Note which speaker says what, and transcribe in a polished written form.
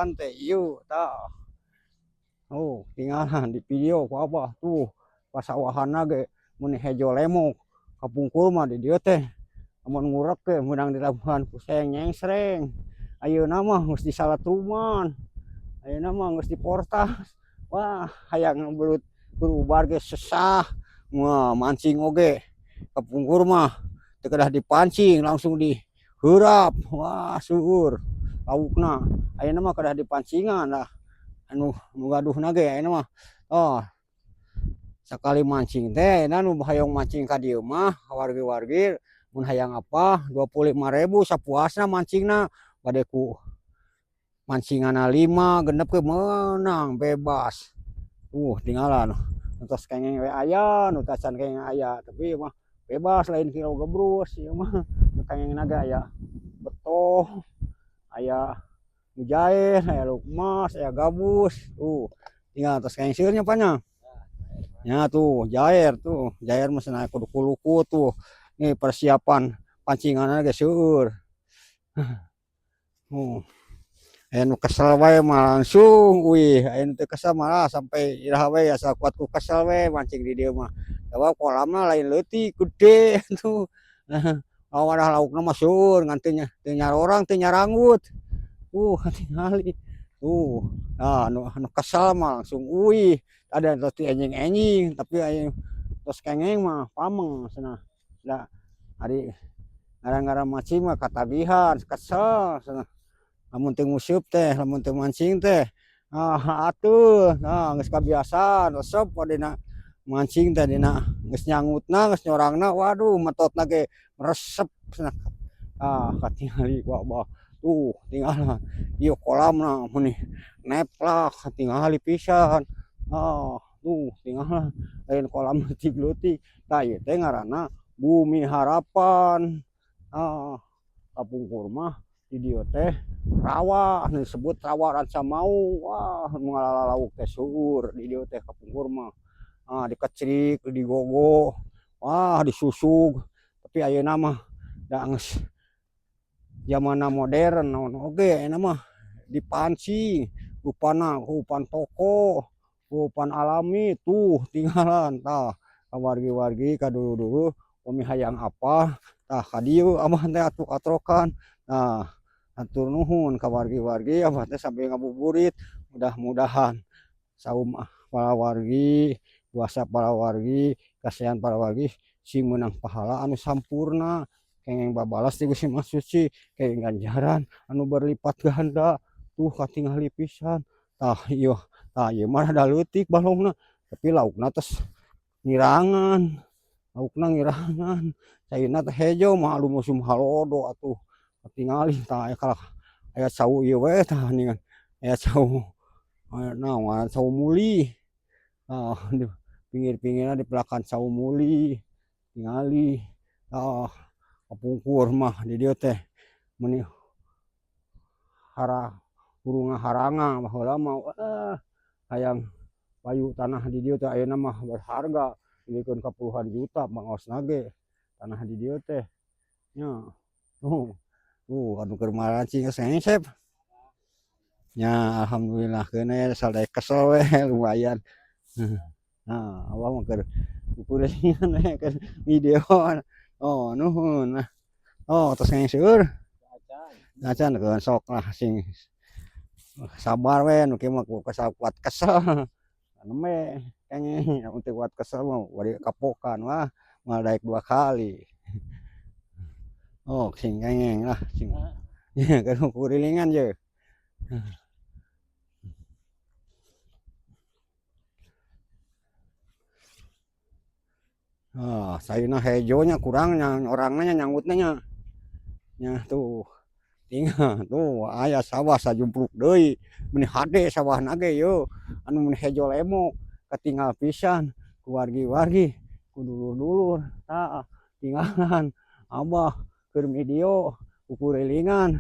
Speaker 1: Santai yuk, tah. Oh, tinggalan di video ku Abah tuh pasawahan ge mun hejo lemok kapungkur mah di dieu teh amun ngurek ke menang dilabuhan ku seng nyengsreng. Ayeuna mah geus di salatruman, ayeuna mah geus di portas. Wah, hayang belut berubar ge sesah. Wah, mancing oge kapungkur mah teu kedah dipancing langsung diheurap. Wah, seueur laukna. Ayeuna mah kedah dipancingan lah. Anu gaduhna ge ayeuna mah oh sakali mancing teh ayeuna nu hayang mancing ka dieu mah wargi-wargi mun hayang apa 25.000 sapuasna mancingna bade ku mancinganna 5 genep ke meunang bebas. Tinggalan nu tos kengeng we aya nu tacan kengeng aya tapi mah bebas lain kilo gebrus ieu mah nu kengengna ge aya betoh aya mujair aya lukmas aya gabus tinggal tos kengeng seueur nya panya nya tuh jair mah cenah kudu kuluku tuh nih persiapan pancinganna ge seueur. Aya nu kesel wae mah langsung aya nu teu kesel mah sampai iraha we asa kuat ku kesel we mancing di dieu mah. Sabab kolamna lain leutik gede tuh. Wadah laukna mah seueur ngan teu nyarorang teu nyaranggut. Tingali. Anu kesel mah langsung ada tos enjing-enjing tapi aya tos kengeng mah pameng cenah. Da ari ngaran-ngaran mancing mah katagihan kesel cenah. Lamun teu nguseup teh, lamun teu mancing teh, atuh, geus kabiasaan resep wadena mancing teh dina geus nyangutna, geus nyorangna, waduh metotna ge meresep cenah. Katingali ku Abah, tinggalan ieu kolamna mun neplak katingali pisan. Tinggalan lain kolam leutik-leutik, tah ieu teh ngaranna Bumi Harapan. Kapungkur mah di dieu teh rawa anu disebut rawa ranca mau. Wah, nu ngalalala lauk teh seueur di dieu teh kapungkur mah. Dikecrik, digogo, wah disusug. Tapi ayeuna mah da geus zamanna modern naon oge ayeuna mah dipancing rupana rupan toko, rupan alami tinggalan tah ka wargi-wargi ka dulu-dulu upami hayang apa tah ka dieu Abah teh atrok-atrokan. Hatur nuhun ka wargi-wargi Abah teh sampai ngabuburit. Mudah-mudahan saum para wargi, puasa para wargi, kasayan para wargi sing meunang pahala anu sampurna, kengeng babalas ti Gusti Maha Suci, kengeng ganjaran anu berlipat ganda. Katingali pisan. Ieu mah rada leutik balongna, tapi laukna tos ngirangan. Cairna teh hejo mah lumusum halodo atuh. Katingali tah aya cau ieu we tah ningan aya cau naon cau muli. Di pinggir-pinggirna dipelakan cau muli. Tingali kapungkur mah di dieu teh mun burung haranga baheula mah hayang payu tanah di dieu teh ayeuna mah berharga dilikeun ka puluhan juta mangosna ge tanah di dieu teh nya. Anu keur mancing geus ngesep nya alhamdulillah keuneuh sadaek kesel we lumayan. Abah mah keur kukuringan we keur videoan. Nuhun. Tos ngeng seueur acan keun sok lah sing sabar we nu kieu mah kuat kesel. Tanem we kengeng mun teu kuat kesel mah bari kapokan wah moal daek 2 kali. Sing kengeng lah sing keur kukurilingan je. Sayeuna hejonya kurang orangna nya nyangutna nya tinggal aya sawah sajumpluk deui mun hade sawahna ge yeuh anu mun hejo lemok katinggal pisan ku wargi-wargi ku dulur-dulur tinggalan Abah keur video kukurilingan.